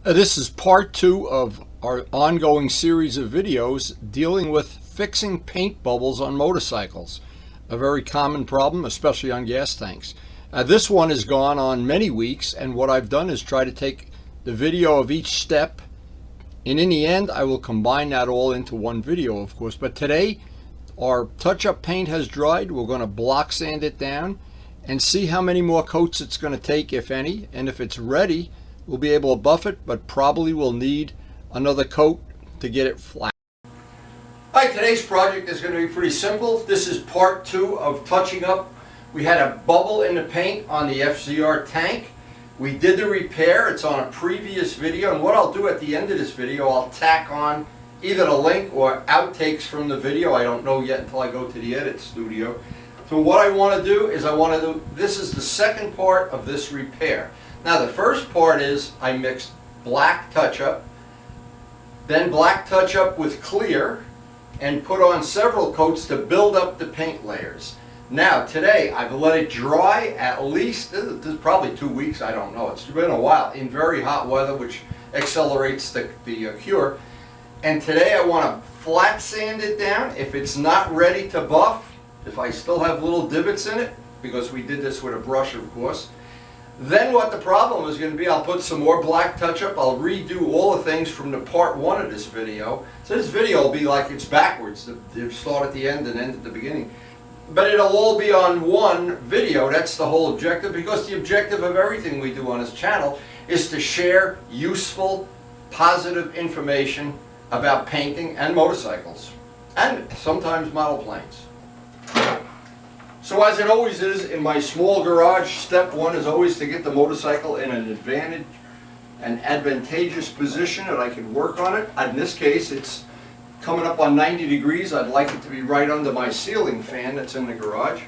This is part 2 of our ongoing series of videos dealing with fixing paint bubbles on motorcycles. A very common problem, especially on gas tanks. This one has gone on many weeks, and what I've done is try to take the video of each step, and in the end I will combine that all into one video, of course. But today our touch-up paint has dried. We're going to block sand it down and see how many more coats it's going to take, if any, and if it's ready we'll be able to buff it, but probably will need another coat to get it flat. Hi, today's project is going to be pretty simple. This is part 2 of touching up. We had a bubble in the paint on the FZR tank. We did the repair. It's on a previous video, and what I'll do at the end of this video, I'll tack on either a link or outtakes from the video. I don't know yet until I go to the edit studio. So what I want to do is this is the second part of this repair. Now the first part is I mixed black touch-up, then black touch-up with clear, and put on several coats to build up the paint layers. Now today I've let it dry at least, this is probably 2 weeks, I don't know, it's been a while, in very hot weather, which accelerates the cure. And today I want to flat sand it down. If it's not ready to buff, if I still have little divots in it, because we did this with a brush of course, then what the problem is going to be, I'll put some more black touch-up. I'll redo all the things from the part 1 of this video. So this video will be like it's backwards. You start at the end and end at the beginning. But it'll all be on one video. That's the whole objective, because the objective of everything we do on this channel is to share useful, positive information about painting and motorcycles. And sometimes model planes. So as it always is in my small garage, step 1 is always to get the motorcycle in an advantageous position that I can work on it. In this case it's coming up on 90 degrees. I'd like it to be right under my ceiling fan that's in the garage.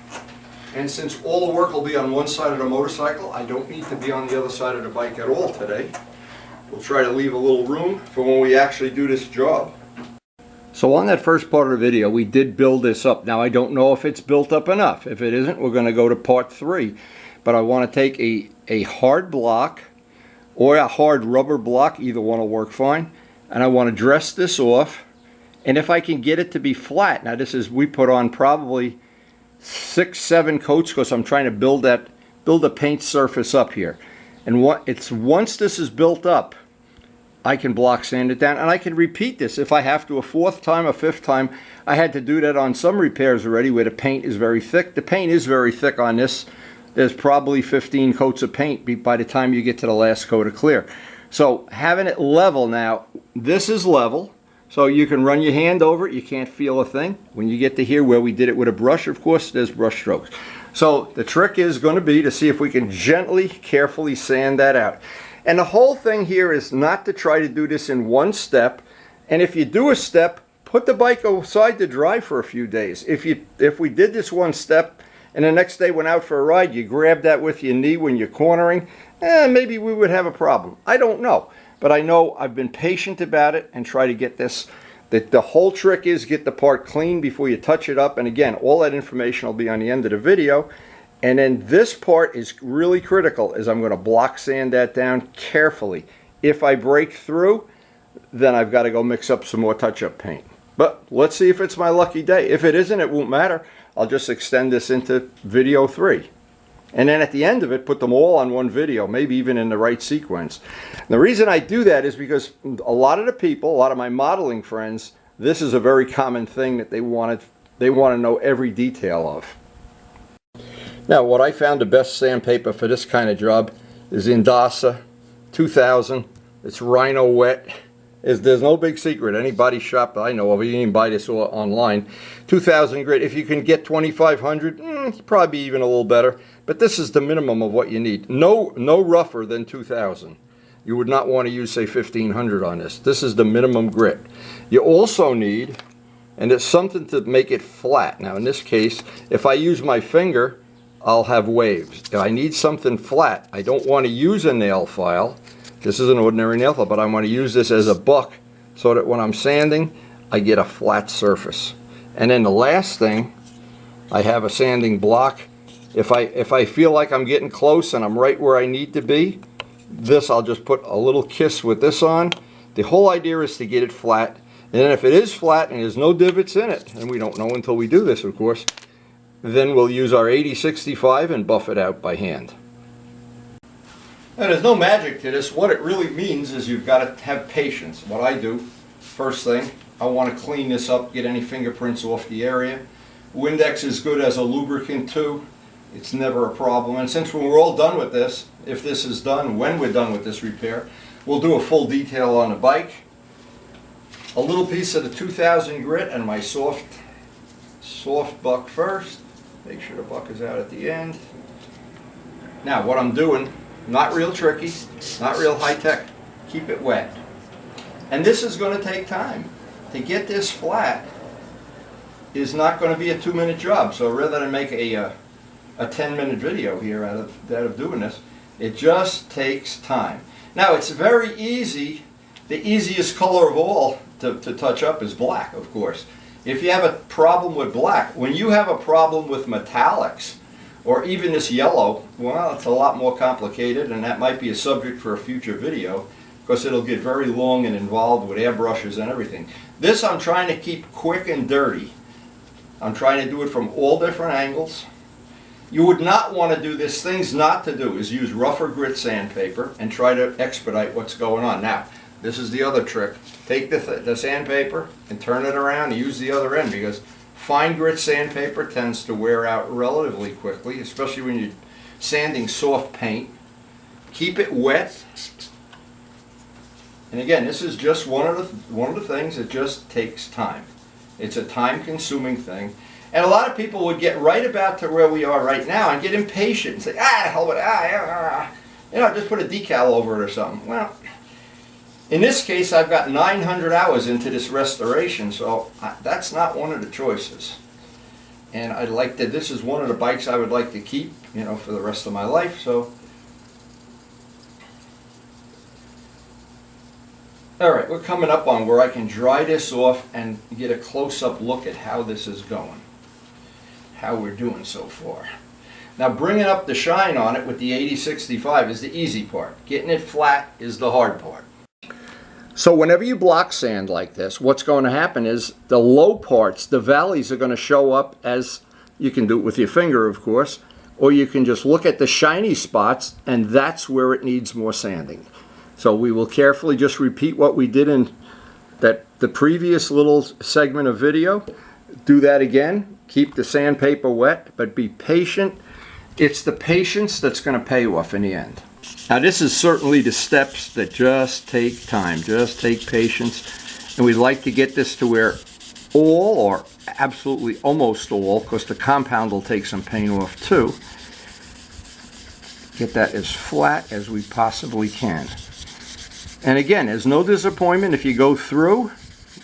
And since all the work will be on one side of the motorcycle, I don't need to be on the other side of the bike at all today. We'll try to leave a little room for when we actually do this job. So on that first part of the video, we did build this up. Now I don't know if it's built up enough. If it isn't, we're going to go to part 3. But I want to take a hard block or a hard rubber block, either one will work fine. And I want to dress this off. And if I can get it to be flat, now this is, we put on probably 6-7 coats because I'm trying to build a paint surface up here. And once this is built up, I can block sand it down, and I can repeat this if I have to a 4th time, a 5th time. I had to do that on some repairs already where the paint is very thick. The paint is very thick on this. There's probably 15 coats of paint by the time you get to the last coat of clear. So having it level now, this is level, so you can run your hand over it. You can't feel a thing. When you get to here where we did it with a brush, of course, there's brush strokes. So the trick is going to be to see if we can gently, carefully sand that out. And the whole thing here is not to try to do this in one step. And if you do a step, put the bike aside to dry for a few days. If we did this one step and the next day went out for a ride, you grab that with your knee when you're cornering, maybe we would have a problem. I don't know. But I know I've been patient about it and try to get this. The whole trick is get the part clean before you touch it up. And again, all that information will be on the end of the video. And then this part is really critical, is I'm going to block sand that down carefully. If I break through, then I've got to go mix up some more touch-up paint. But let's see if it's my lucky day. If it isn't, it won't matter. I'll just extend this into video 3. And then at the end of it, put them all on one video, maybe even in the right sequence. And the reason I do that is because a lot of the people, a lot of my modeling friends, this is a very common thing that they want to know every detail of. Now, what I found the best sandpaper for this kind of job is Indasa 2000. It's Rhino Wet. There's no big secret. Any body shop that I know of, you can buy this online. 2000 grit. If you can get 2500, it's probably even a little better. But this is the minimum of what you need. No rougher than 2000. You would not want to use, say, 1500 on this. This is the minimum grit. You also need, and it's something to make it flat. Now, in this case, if I use my finger, I'll have waves. I need something flat. I don't want to use a nail file. This is an ordinary nail file, but I want to use this as a buck so that when I'm sanding, I get a flat surface. And then the last thing, I have a sanding block. If I feel like I'm getting close and I'm right where I need to be, This I'll just put a little kiss with this on. The whole idea is to get it flat. And then if it is flat and there's no divots in it, and we don't know until we do this, of course, then we'll use our 8065 and buff it out by hand. Now, there's no magic to this. What it really means is you've got to have patience. What I do, first thing, I want to clean this up, get any fingerprints off the area. Windex is good as a lubricant too. It's never a problem. And since when we're all done with this, if this is done, when we're done with this repair, we'll do a full detail on the bike. A little piece of the 2000 grit and my soft buck first. Make sure the buck is out at the end. Now what I'm doing, not real tricky, not real high tech, keep it wet. And this is going to take time. To get this flat is not going to be a 2-minute job. So rather than make a 10-minute video here out of doing this, it just takes time. Now it's very easy. The easiest color of all to touch up is black, of course. If you have a problem with black, when you have a problem with metallics, or even this yellow, well, it's a lot more complicated, and that might be a subject for a future video, because it'll get very long and involved with airbrushes and everything. This I'm trying to keep quick and dirty. I'm trying to do it from all different angles. You would not want to do this. Things not to do is use rougher grit sandpaper and try to expedite what's going on. Now, this is the other trick. Take the sandpaper and turn it around and use the other end, because fine grit sandpaper tends to wear out relatively quickly, especially when you're sanding soft paint. Keep it wet. And again, this is just one of the things that just takes time. It's a time-consuming thing. And a lot of people would get right about to where we are right now and get impatient and say, hell with it, you know, just put a decal over it or something. Well, in this case, I've got 900 hours into this restoration, so that's not one of the choices. And I'd like to, this is one of the bikes I would like to keep, you know, for the rest of my life, so. Alright, we're coming up on where I can dry this off and get a close-up look at how this is going. How we're doing so far. Now bringing up the shine on it with the 8065 is the easy part. Getting it flat is the hard part. So whenever you block sand like this, what's going to happen is the low parts, the valleys are going to show up, as you can do it with your finger, of course, or you can just look at the shiny spots, and that's where it needs more sanding. So we will carefully just repeat what we did in the previous little segment of video. Do that again. Keep the sandpaper wet, but be patient. It's the patience that's going to pay off in the end. Now this is certainly the steps that just take time, just take patience. And we'd like to get this to where all, or absolutely almost all, because the compound will take some paint off too. Get that as flat as we possibly can. And again, there's no disappointment if you go through.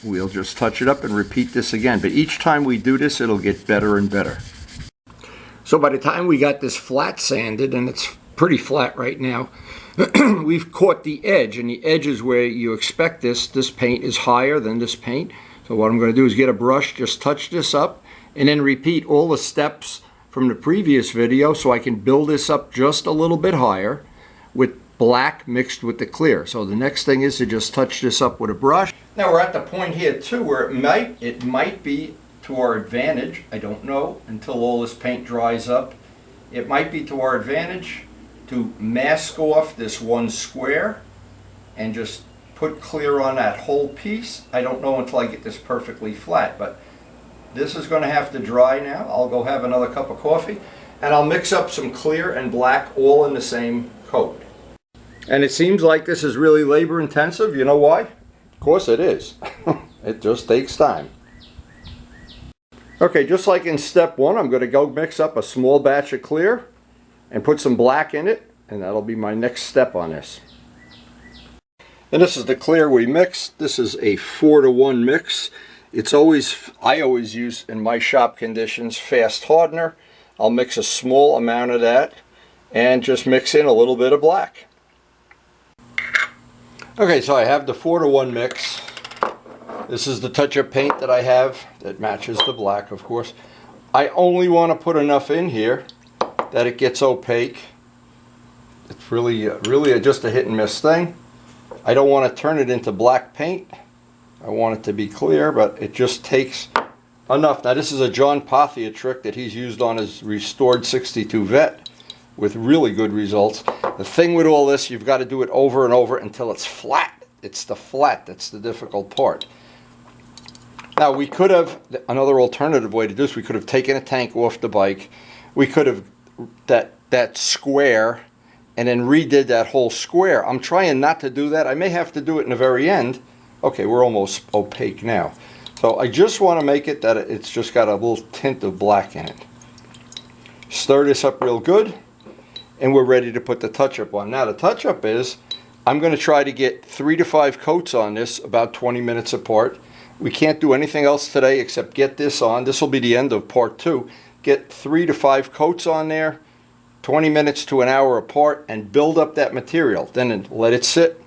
We'll just touch it up and repeat this again. But each time we do this, it'll get better and better. So by the time we got this flat sanded, and it's pretty flat right now, we've caught the edge. And the edge is where you expect this. This paint is higher than this paint. So what I'm going to do is get a brush, just touch this up, and then repeat all the steps from the previous video so I can build this up just a little bit higher with black mixed with the clear. So the next thing is to just touch this up with a brush. Now we're at the point here too where it might be to our advantage, I don't know until all this paint dries up, it might be to our advantage to mask off this one square and just put clear on that whole piece. I don't know until I get this perfectly flat, but this is going to have to dry now. I'll go have another cup of coffee and I'll mix up some clear and black all in the same coat. And it seems like this is really labor intensive. You know why? Of course it is. It just takes time. Okay, just like in step one, I'm going to go mix up a small batch of clear and put some black in it, and that'll be my next step on this. And this is the clear we mixed. This is a 4-to-1 mix. I always use, in my shop conditions, fast hardener. I'll mix a small amount of that and just mix in a little bit of black. Okay, so I have the 4-to-1 mix. This is the touch-up paint that I have that matches the black, of course. I only want to put enough in here that it gets opaque. really just a hit and miss thing. I don't want to turn it into black paint. I want it to be clear, but it just takes enough. Now this is a John Pathia trick that he's used on his restored 62 Vet with really good results. The thing with all this, you've got to do it over and over until it's flat. It's the flat that's the difficult part. Now we could have, another alternative way to do this, we could have taken a tank off the bike. We could have that square and then redid that whole square. I'm trying not to do that. I may have to do it in the very end. Okay, we're almost opaque now. So I just want to make it that it's just got a little tint of black in it. Stir this up real good, and we're ready to put the touch-up on. Now the touch-up is, I'm going to try to get 3 to 5 coats on this about 20 minutes apart. We can't do anything else today except get this on. This will be the end of part 2. Get 3 to 5 coats on there, 20 minutes to an hour apart, and build up that material. Then let it sit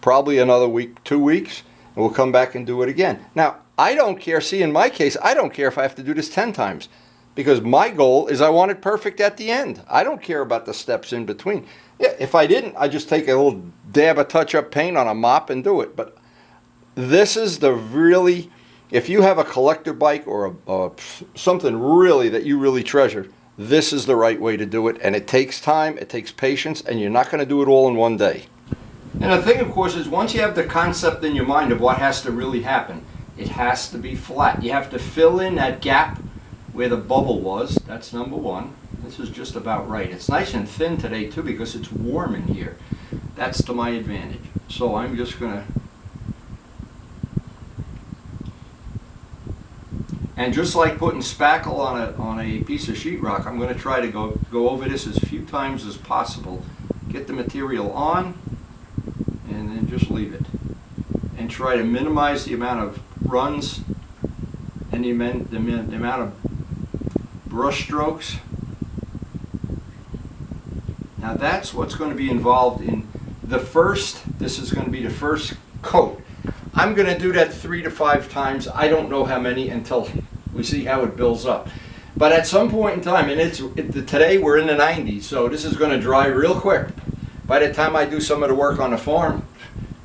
probably another week, 2 weeks, and we'll come back and do it again. Now, I don't care, see in my case, I don't care if I have to do this 10 times, because my goal is I want it perfect at the end. I don't care about the steps in between. Yeah, if I didn't, I'd just take a little dab of touch-up paint on a mop and do it. But this is the really, if you have a collector bike or something really that you really treasure, this is the right way to do it. And it takes time, it takes patience, and you're not going to do it all in one day. And the thing, of course, is once you have the concept in your mind of what has to really happen, it has to be flat. You have to fill in that gap where the bubble was. That's number one. This is just about right. It's nice and thin today too because it's warm in here. That's to my advantage. So I'm just going to, and just like putting spackle on a piece of sheetrock, I'm going to try to go over this as few times as possible. Get the material on and then just leave it. And try to minimize the amount of runs and the amount of brush strokes. Now that's what's going to be involved in the first, this is going to be the first coat. I'm going to do that 3 to 5 times. I don't know how many until we see how it builds up. But at some point in time, and today we're in the 90s, so this is going to dry real quick. By the time I do some of the work on the farm,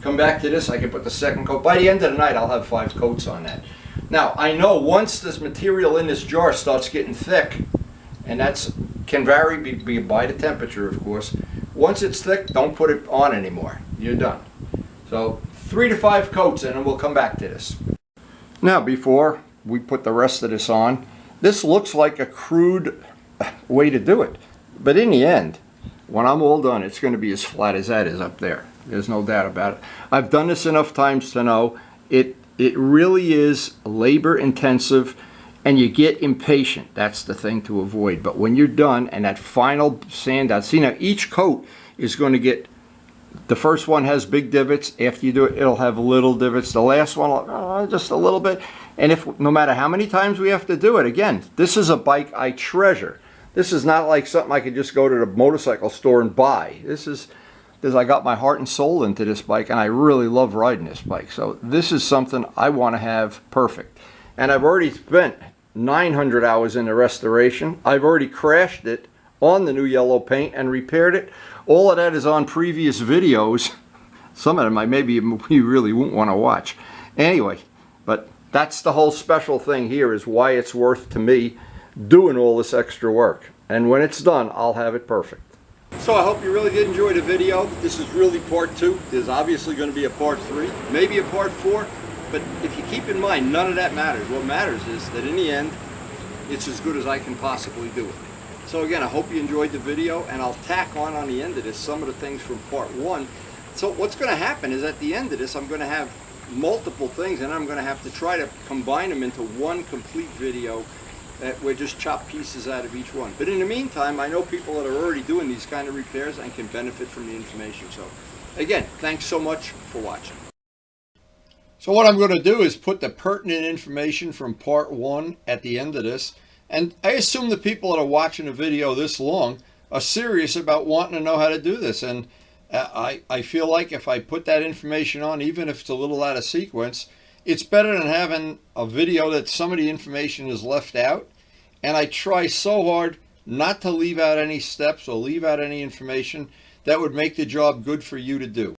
come back to this, I can put the second coat. By the end of the night, I'll have 5 coats on that. Now, I know once this material in this jar starts getting thick, and that's can vary by the temperature, of course. Once it's thick, don't put it on anymore. You're done. So 3 to 5 coats, and then we'll come back to this. Now, before we put the rest of this on, this looks like a crude way to do it. But in the end, when I'm all done, it's going to be as flat as that is up there. There's no doubt about it. I've done this enough times to know it really is labor intensive, and you get impatient. That's the thing to avoid. But when you're done and that final sand out, see now each coat is going to get, the first one has big divots. After you do it, it'll have little divots. The last one, just a little bit. And if no matter how many times we have to do it, again, this is a bike I treasure. This is not like something I could just go to the motorcycle store and buy. This is, because I got my heart and soul into this bike, and I really love riding this bike. So this is something I want to have perfect. And I've already spent 900 hours in the restoration. I've already crashed it on the new yellow paint and repaired it. All of that is on previous videos. Some of them maybe you really won't want to watch. Anyway, but that's the whole special thing here, is why it's worth to me doing all this extra work. And when it's done, I'll have it perfect. So I hope you really did enjoy the video. This is really part 2. There's obviously going to be a part 3, maybe a part 4. But if you keep in mind, none of that matters. What matters is that in the end, it's as good as I can possibly do it. So again, I hope you enjoyed the video, and I'll tack on the end of this some of the things from part 1. So what's going to happen is at the end of this, I'm going to have multiple things, and I'm going to have to try to combine them into one complete video that we just chop pieces out of each one. But in the meantime, I know people that are already doing these kind of repairs and can benefit from the information. So again, thanks so much for watching. So what I'm going to do is put the pertinent information from part 1 at the end of this. And I assume the people that are watching a video this long are serious about wanting to know how to do this. And I feel like if I put that information on, even if it's a little out of sequence, it's better than having a video that some of the information is left out. And I try so hard not to leave out any steps or leave out any information that would make the job good for you to do.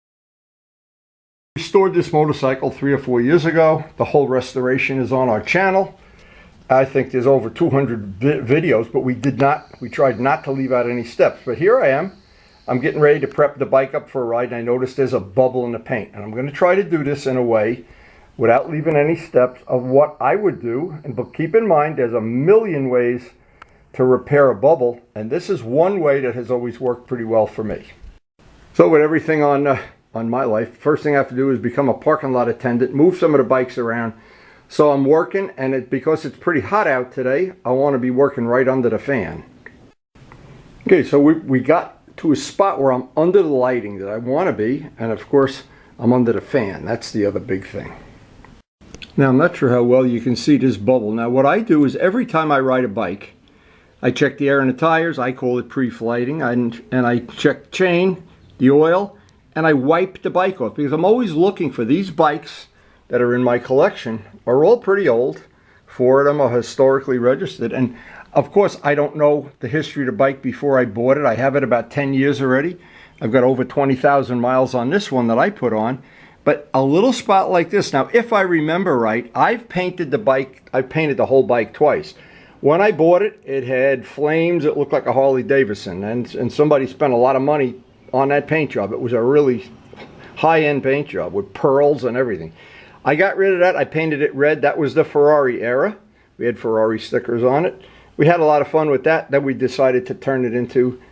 We restored this motorcycle 3 or 4 years ago. The whole restoration is on our channel. I think there's over 200 videos, but we tried not to leave out any steps. But here I am. I'm getting ready to prep the bike up for a ride, and I noticed there's a bubble in the paint. And I'm going to try to do this in a way without leaving any steps of what I would do. But keep in mind, there's a million ways to repair a bubble, and this is one way that has always worked pretty well for me. So with everything on my life, first thing I have to do is become a parking lot attendant, move some of the bikes around. So I'm working, and because it's pretty hot out today, I want to be working right under the fan. Okay, so we got to a spot where I'm under the lighting that I want to be, and of course I'm under the fan. That's the other big thing. Now I'm not sure how well you can see this bubble. Now what I do is every time I ride a bike, I check the air in the tires, I call it pre-flighting, and I check the chain, the oil, and I wipe the bike off, because I'm always looking for these bikes that are in my collection are all pretty old. 4 of them are historically registered, and of course I don't know the history of the bike before I bought it. I have it about 10 years already. I've got over 20,000 miles on this one that I put on. But a little spot like this, now if I remember right, I've painted the whole bike twice. When I bought it, it had flames. It looked like a Harley Davidson, and somebody spent a lot of money on that paint job. It was a really high-end paint job with pearls and everything. I got rid of that. I painted it red. That was the Ferrari era. We had Ferrari stickers on it. We had a lot of fun with that. Then we decided to turn it into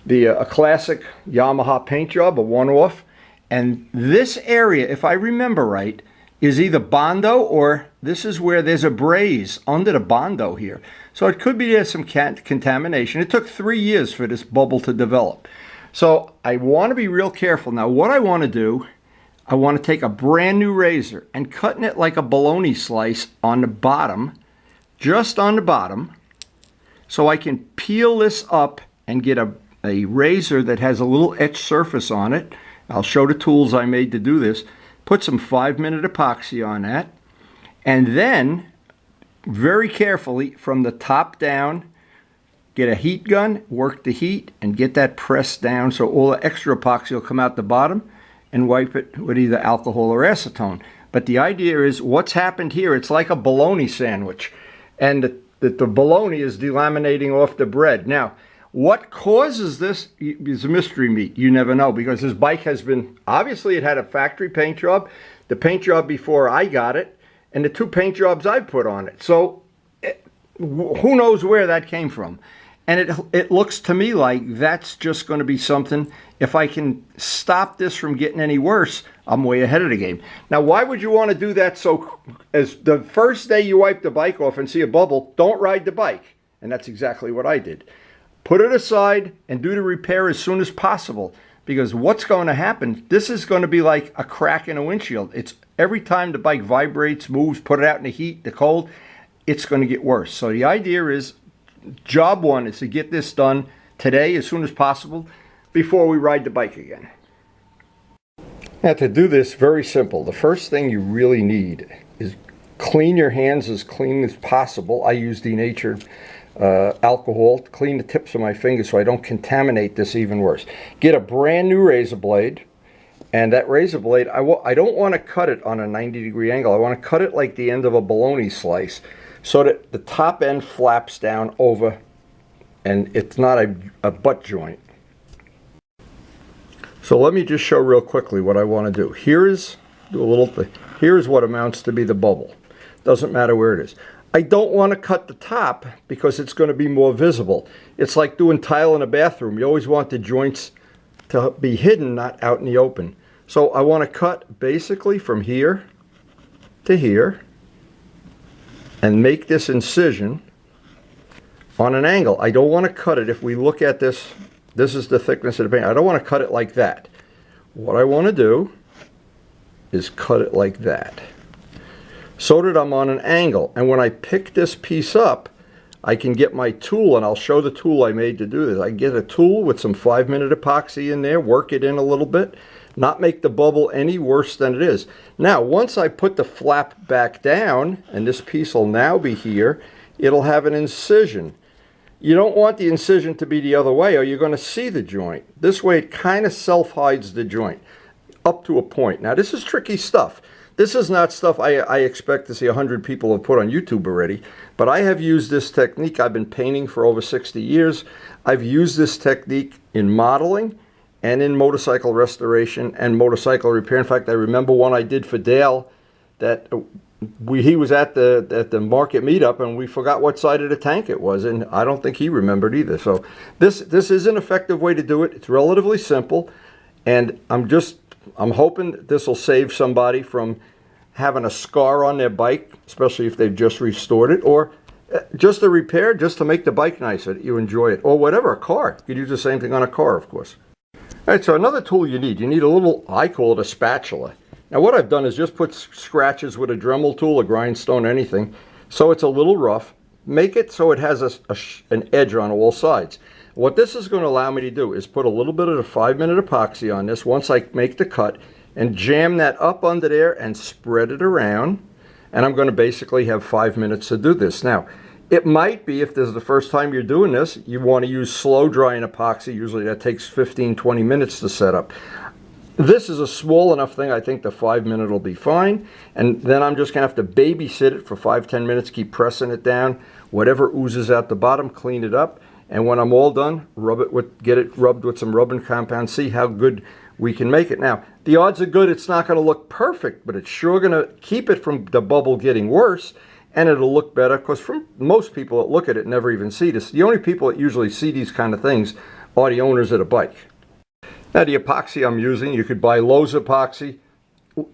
a classic Yamaha paint job, a one-off. And this area, if I remember right, is either Bondo, or this is where there's a braze under the Bondo here. So it could be there's some contamination. It took 3 years for this bubble to develop. So I want to be real careful. Now what I want to do, I want to take a brand new razor and cutting it like a bologna slice on the bottom, just on the bottom, so I can peel this up and get a razor that has a little etched surface on it. I'll show the tools I made to do this. Put some 5-minute epoxy on that, and then very carefully from the top down, get a heat gun, work the heat, and get that pressed down so all the extra epoxy will come out the bottom, and wipe it with either alcohol or acetone. But the idea is, what's happened here, it's like a bologna sandwich, and the bologna is delaminating off the bread. Now, what causes this is a mystery meat. You never know, because this bike has been, obviously it had a factory paint job, the paint job before I got it, and the 2 paint jobs I put on it. So who knows where that came from. And it looks to me like that's just going to be something, if I can stop this from getting any worse, I'm way ahead of the game. Now, why would you want to do that? So as the first day you wipe the bike off and see a bubble, don't ride the bike. And that's exactly what I did. Put it aside and do the repair as soon as possible, because what's going to happen, this is going to be like a crack in a windshield. It's every time the bike vibrates, moves, put it out in the heat, the cold, it's going to get worse. So the idea is, job one is to get this done today as soon as possible before we ride the bike again. Now to do this, very simple. The first thing you really need is clean your hands as clean as possible. I use denatured alcohol to clean the tips of my fingers so I don't contaminate this even worse. Get a brand new razor blade, and that razor blade, I don't want to cut it on a 90-degree angle. I want to cut it like the end of a bologna slice so that the top end flaps down over and it's not a butt joint. So let me just show real quickly what I want to do. Here's what amounts to be the bubble. Doesn't matter where it is. I don't want to cut the top because it's going to be more visible. It's like doing tile in a bathroom. You always want the joints to be hidden, not out in the open. So I want to cut basically from here to here and make this incision on an angle. I don't want to cut it. If we look at this, this is the thickness of the paint. I don't want to cut it like that. What I want to do is cut it like that, so that I'm on an angle. And when I pick this piece up, I can get my tool, and I'll show the tool I made to do this. I get a tool with some 5-minute epoxy in there, work it in a little bit, not make the bubble any worse than it is. Now, once I put the flap back down, and this piece will now be here, it'll have an incision. You don't want the incision to be the other way or you're going to see the joint. This way it kind of self-hides the joint up to a point. Now this is tricky stuff. This is not stuff I expect to see 100 people have put on YouTube already, but I have used this technique. I've been painting for over 60 years. I've used this technique in modeling and in motorcycle restoration and motorcycle repair. In fact, I remember one I did for Dale that he was at the market meetup and we forgot what side of the tank it was, and I don't think he remembered either. So this is an effective way to do it. It's relatively simple, and I'm hoping that this will save somebody from having a scar on their bike, especially if they've just restored it, or just a repair, just to make the bike nicer, that you enjoy it, or whatever, a car. You could use the same thing on a car, of course. All right, so another tool you need a little, I call it a spatula. Now what I've done is just put scratches with a Dremel tool, a grindstone, anything, so it's a little rough. Make it so it has an edge on all sides. What this is going to allow me to do is put a little bit of the 5-minute epoxy on this once I make the cut and jam that up under there and spread it around. And I'm going to basically have 5 minutes to do this. Now, it might be, if this is the first time you're doing this, you want to use slow drying epoxy. Usually that takes 15-20 minutes to set up. This is a small enough thing, I think the 5-minute will be fine. And then I'm just going to have to babysit it for 5-10 minutes, keep pressing it down. Whatever oozes out the bottom, clean it up. And when I'm all done, get it rubbed with some rubbing compound, see how good we can make it. Now, the odds are good it's not going to look perfect, but it's sure going to keep it from the bubble getting worse, and it'll look better, because from most people that look at it never even see this. The only people that usually see these kind of things are the owners of the bike. Now, the epoxy I'm using, you could buy Lowe's epoxy.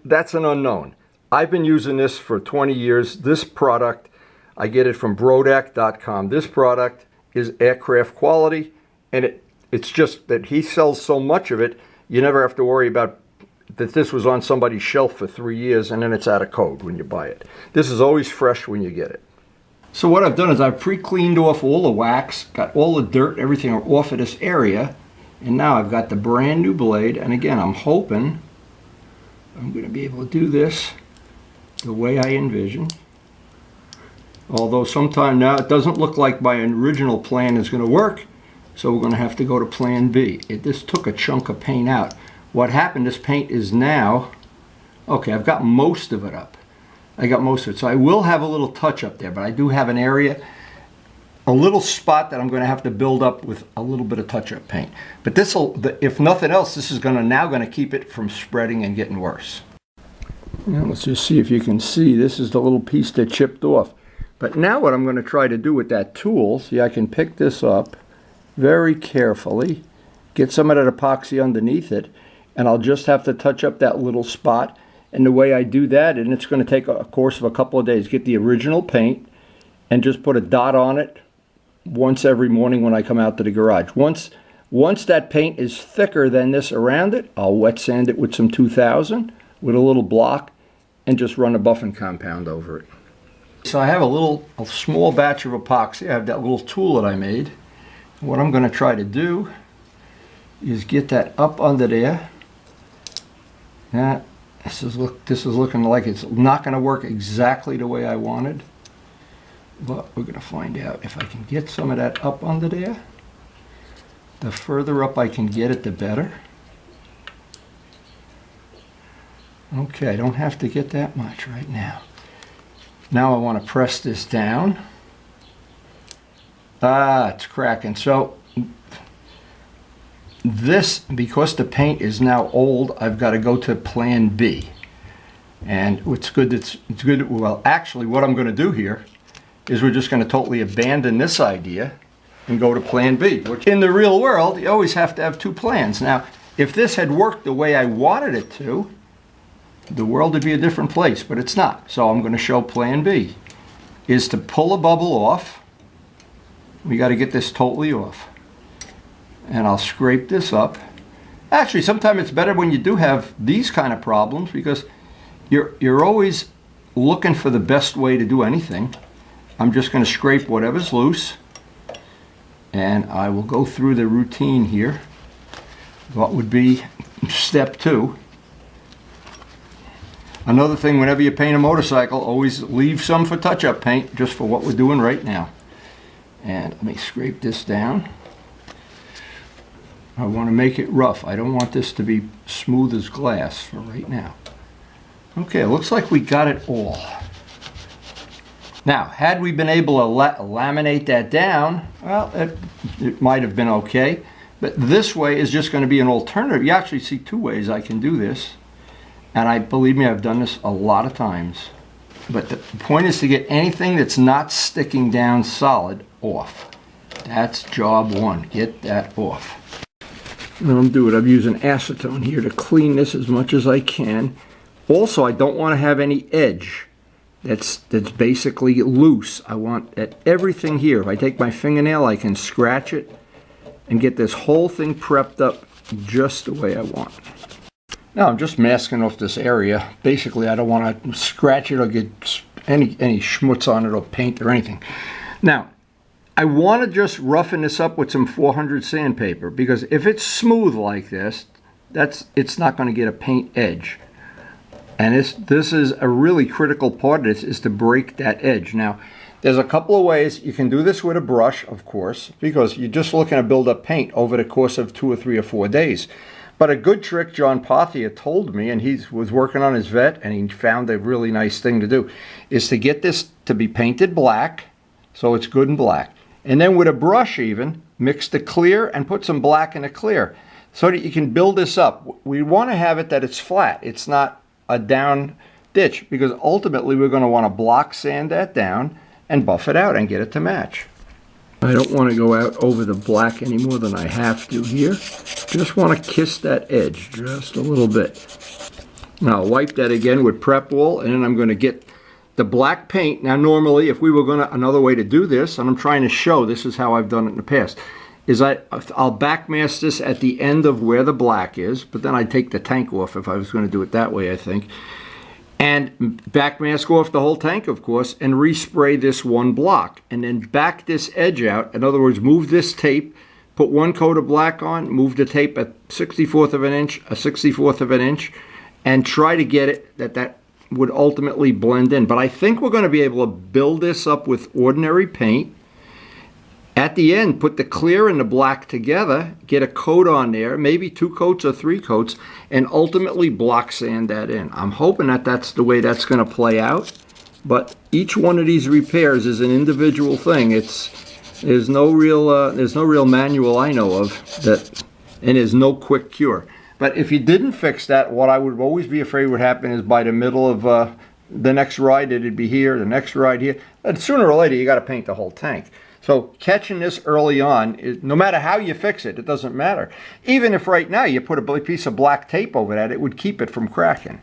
That's an unknown. I've been using this for 20 years. This product, I get it from Brodak.com. This product is aircraft quality, and it's just that he sells so much of it, you never have to worry about that this was on somebody's shelf for 3 years and then it's out of code when you buy it. This is always fresh when you get it. So what I've done is I've pre-cleaned off all the wax, got all the dirt, everything off of this area, and now I've got the brand new blade. And again, I'm hoping I'm going to be able to do this the way I envisioned. Although sometime now it doesn't look like my original plan is going to work, so we're going to have to go to plan B. This took a chunk of paint out. What happened, this paint is now, okay, I've got most of it up. I got most of it, so I will have a little touch up there, but I do have an area, a little spot that I'm going to have to build up with a little bit of touch-up paint. But this will, if nothing else, this is now going to keep it from spreading and getting worse. Now let's just see if you can see, this is the little piece that chipped off. But now what I'm going to try to do with that tool, see, I can pick this up very carefully, get some of that epoxy underneath it, and I'll just have to touch up that little spot. And the way I do that, and it's going to take a course of a couple of days, get the original paint and just put a dot on it once every morning when I come out to the garage. Once that paint is thicker than this around it, I'll wet sand it with some 2000 with a little block and just run a buffing compound over it. So I have a small batch of epoxy. I have that little tool that I made. What I'm going to try to do is get that up under there. Now, this is looking like it's not going to work exactly the way I wanted, but we're going to find out. If I can get some of that up under there, the further up I can get it, the better. Okay, I don't have to get that much right now. Now I want to press this down. Ah, it's cracking. So this, because the paint is now old, I've got to go to plan B. And it's good. Well, actually, what I'm going to do here is we're just going to totally abandon this idea and go to plan B. Which in the real world, you always have to have two plans. Now, if this had worked the way I wanted it to, the world would be a different place, but it's not. So I'm going to show plan B is to pull a bubble off. We got to get this totally off. And I'll scrape this up. Actually, sometimes it's better when you do have these kind of problems, because you're always looking for the best way to do anything. I'm just going to scrape whatever's loose, and I will go through the routine here. What would be step 2. Another thing, whenever you paint a motorcycle, always leave some for touch-up paint, just for what we're doing right now. And let me scrape this down. I want to make it rough. I don't want this to be smooth as glass for right now. Okay, it looks like we got it all. Now, had we been able to laminate that down, well, it might have been okay. But this way is just going to be an alternative. You actually see two ways I can do this. And believe me, I've done this a lot of times. But the point is to get anything that's not sticking down solid off. That's job one. Get that off. Now I'm using acetone here to clean this as much as I can. Also, I don't want to have any edge that's basically loose. I want that everything here. If I take my fingernail, I can scratch it and get this whole thing prepped up just the way I want. Now I'm just masking off this area. Basically, I don't want to scratch it or get any schmutz on it or paint or anything. Now, I want to just roughen this up with some 400 sandpaper, because if it's smooth like this, it's not going to get a paint edge. And this is a really critical part of this, is to break that edge. Now, there's a couple of ways. You can do this with a brush, of course, because you're just looking to build up paint over the course of 2 or 3 or 4 days. But a good trick John Pothia told me, and he was working on his vet, and he found a really nice thing to do, is to get this to be painted black, so it's good and black. And then with a brush even, mix the clear and put some black in the clear, so that you can build this up. We want to have it that it's flat. It's not a down ditch, because ultimately we're going to want to block sand that down and buff it out and get it to match. I don't want to go out over the black any more than I have to here. Just want to kiss that edge just a little bit. Now I'll wipe that again with prep wool, and then I'm going to get the black paint. Now normally, if we were going to, another way to do this, and I'm trying to show, this is how I've done it in the past, is I'll backmask this at the end of where the black is, but then I'd take the tank off if I was going to do it that way, I think. And backmask off the whole tank, of course, and respray this one block. And then back this edge out. In other words, move this tape, put one coat of black on, move the tape a 1/64 of an inch, a 1/64 of an inch, and try to get it that would ultimately blend in. But I think we're going to be able to build this up with ordinary paint. At the end, put the clear and the black together, get a coat on there, maybe 2 coats or 3 coats, and ultimately block sand that in. I'm hoping that that's the way that's going to play out, but each one of these repairs is an individual thing. There's no real manual I know of that, and there's no quick cure. But if you didn't fix that, what I would always be afraid would happen is by the middle of the next ride, it'd be here, the next ride here, and sooner or later you got to paint the whole tank. So catching this early on, no matter how you fix it, it doesn't matter. Even if right now you put a piece of black tape over that, it would keep it from cracking.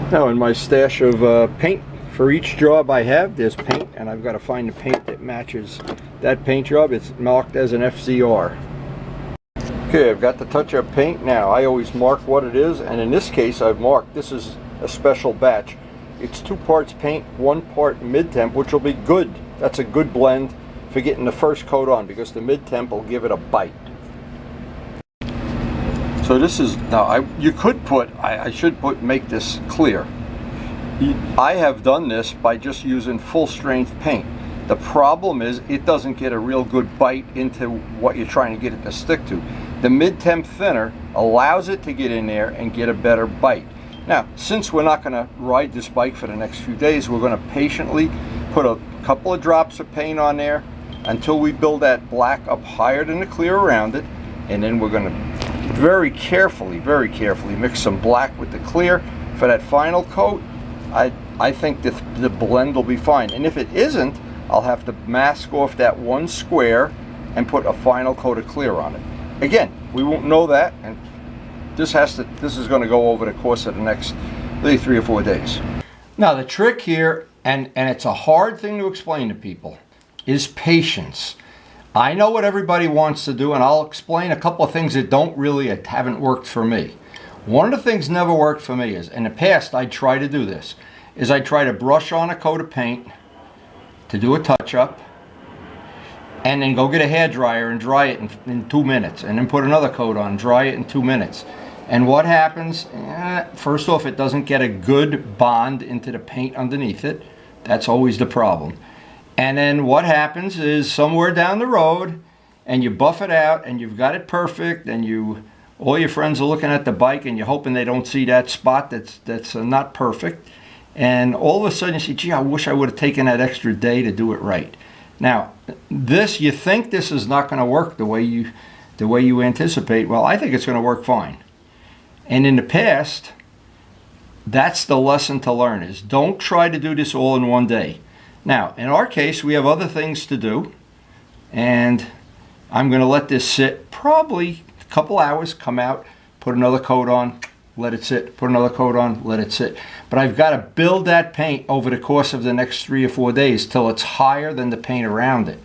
Now in my stash of paint, for each job I have, there's paint, and I've got to find the paint that matches that paint job. It's marked as an FZR. Okay, I've got the touch-up paint now. I always mark what it is, and in this case I've marked, this is a special batch. It's 2 parts paint, 1 part mid-temp, which will be good. That's a good blend for getting the first coat on, because the mid-temp will give it a bite. So this is, now you could put, I should make this clear. I have done this by just using full strength paint. The problem is it doesn't get a real good bite into what you're trying to get it to stick to. The mid-temp thinner allows it to get in there and get a better bite. Now, since we're not going to ride this bike for the next few days, we're going to patiently put a couple of drops of paint on there until we build that black up higher than the clear around it, and then we're going to very carefully mix some black with the clear for that final coat. I think that the blend will be fine, and if it isn't, I'll have to mask off that one square and put a final coat of clear on it. Again, we won't know that, and this is going to go over the course of the next 3 or 4 days. Now the trick here, and it's a hard thing to explain to people, is patience. I know what everybody wants to do, and I'll explain a couple of things that haven't worked for me. One of the things never worked for me is, in the past I'd try to do this, is I'd try to brush on a coat of paint to do a touch-up, and then go get a hairdryer and dry it in 2 minutes, and then put another coat on, dry it in 2 minutes. And what happens? First off, it doesn't get a good bond into the paint underneath it. That's always the problem. And then what happens is somewhere down the road, and you buff it out, and you've got it perfect, and all your friends are looking at the bike, and you're hoping they don't see that spot that's not perfect. And all of a sudden you say, gee, I wish I would have taken that extra day to do it right. Now, you think this is not going to work the way you anticipate. Well, I think it's going to work fine. And in the past, that's the lesson to learn, is don't try to do this all in one day. Now, in our case, we have other things to do, and I'm going to let this sit probably a couple hours, come out, put another coat on, let it sit, put another coat on, let it sit. But I've got to build that paint over the course of the next 3 or 4 days till it's higher than the paint around it.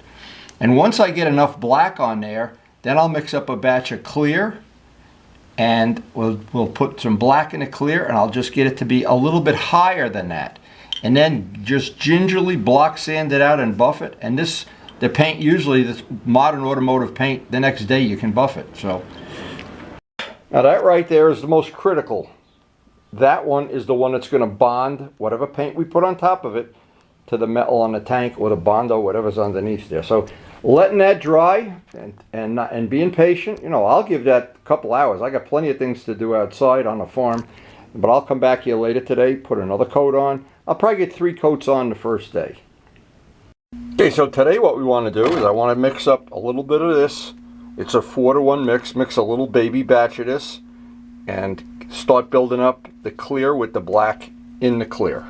And once I get enough black on there, then I'll mix up a batch of clear, and we'll put some black in the clear, and I'll just get it to be a little bit higher than that. And then just gingerly block sand it out and buff it. And the paint, usually this modern automotive paint, the next day you can buff it. So now that right there is the most critical. That one is the one that's going to bond whatever paint we put on top of it to the metal on the tank or the Bondo, whatever's underneath there. So letting that dry and being patient, I'll give that a couple hours. I got plenty of things to do outside on the farm, but I'll come back here later today, put another coat on. I'll probably get 3 coats on the first day. Okay, so today what we want to do is I want to mix up a little bit of this. It's a 4-to-1 mix a little baby batch of this, and start building up the clear with the black in the clear.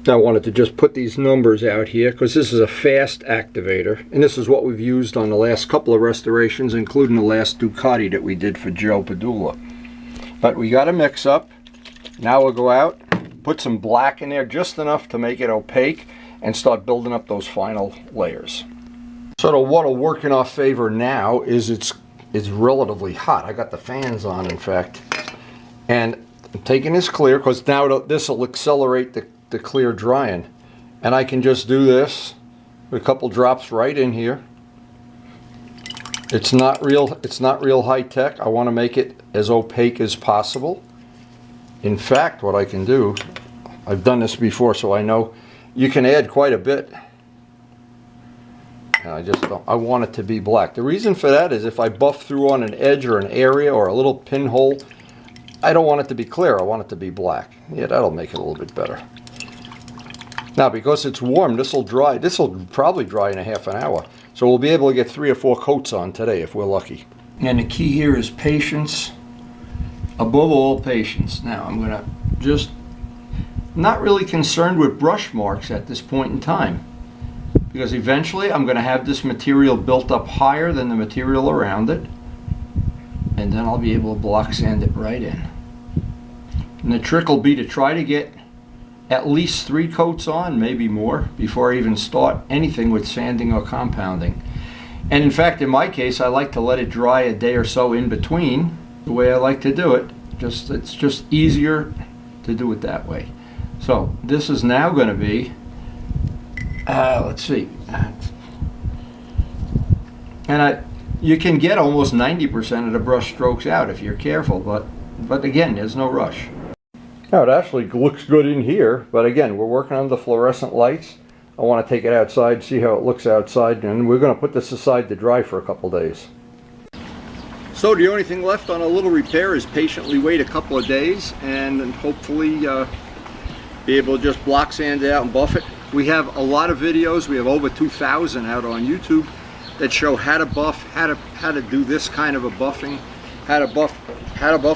I wanted to just put these numbers out here because this is a fast activator, and this is what we've used on the last couple of restorations, including the last Ducati that we did for Joe Padula. But we got to mix up. Now we'll go out, put some black in there, just enough to make it opaque, and start building up those final layers. So what'll work in our favor now is it's relatively hot. I got the fans on, in fact, and I'm taking this clear because now this will accelerate the clear drying, and I can just do this with a couple drops right in here. It's not real high tech. I want to make it as opaque as possible. In fact, what I can do, I've done this before, so I know you can add quite a bit. And I want it to be black. The reason for that is if I buff through on an edge or an area or a little pinhole, I don't want it to be clear. I want it to be black. Yeah, that'll make it a little bit better. Now, because it's warm, this will dry. This will probably dry in a half an hour. So we'll be able to get 3 or 4 coats on today if we're lucky. And the key here is patience. Above all, patience. Now, I'm going to just not really concerned with brush marks at this point in time, because eventually I'm going to have this material built up higher than the material around it, and then I'll be able to block sand it right in. And the trick will be to try to get at least 3 coats on, maybe more, before I even start anything with sanding or compounding. And in fact, in my case, I like to let it dry a day or so in between. The way I like to do it, it's just easier to do it that way. So this is now going to be, let's see, and you can get almost 90% of the brush strokes out if you're careful, but again, there's no rush. Now it actually looks good in here, but again, we're working on the fluorescent lights. I want to take it outside, see how it looks outside, and we're going to put this aside to dry for a couple days. So the only thing left on a little repair is patiently wait a couple of days and hopefully be able to just block sand it out and buff it. We have a lot of videos. We have over 2,000 out on YouTube that show how to buff, how to do this kind of a buffing, how to buff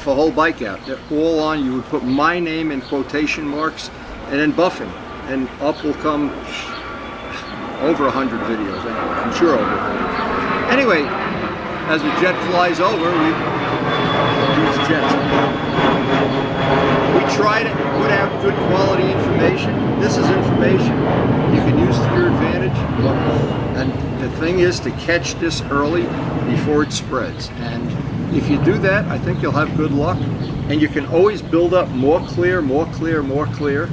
a whole bike out. They're all on. You would put my name in quotation marks and then buffing, and up will come over 100 videos. Anyway, I'm sure over 100. Anyway, as the jet flies over, these jets. We try to put out good quality information. This is information you can use to your advantage. And the thing is to catch this early before it spreads. And if you do that, I think you'll have good luck. And you can always build up more clear, more clear, more clear,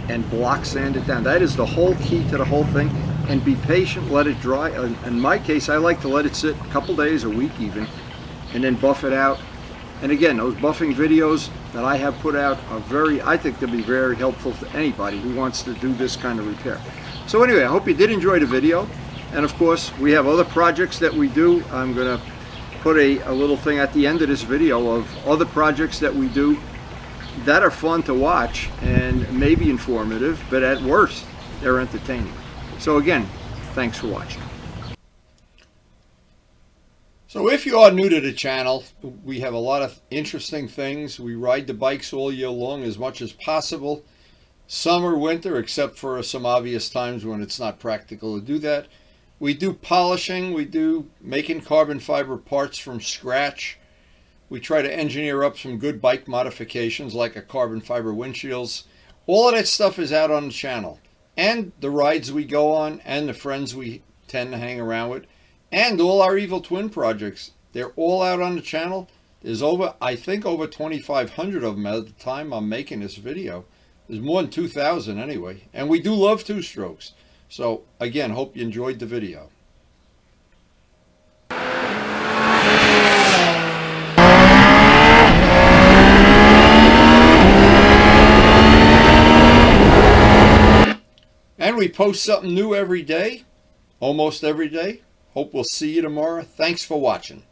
and block sand it down. That is the whole key to the whole thing. And be patient, let it dry. In my case, I like to let it sit a couple days, a week even, and then buff it out And again, those buffing videos that I have put out are I think they'll be very helpful to anybody who wants to do this kind of repair. So anyway, I hope you did enjoy the video. And of course, we have other projects that we do. I'm going to put a little thing at the end of this video of other projects that we do that are fun to watch and maybe informative, but at worst, they're entertaining. So again, thanks for watching. So if you are new to the channel, we have a lot of interesting things. We ride the bikes all year long as much as possible. Summer, winter, except for some obvious times when it's not practical to do that. We do polishing, we do making carbon fiber parts from scratch. We try to engineer up some good bike modifications like a carbon fiber windshields. All of that stuff is out on the channel. And the rides we go on and the friends we tend to hang around with. And all our Evil Twin projects. They're all out on the channel. There's I think over 2,500 of them at the time I'm making this video. There's more than 2,000 anyway. And we do love two-strokes. So again, hope you enjoyed the video. And we post something new every day, almost every day. Hope we'll see you tomorrow. Thanks for watching.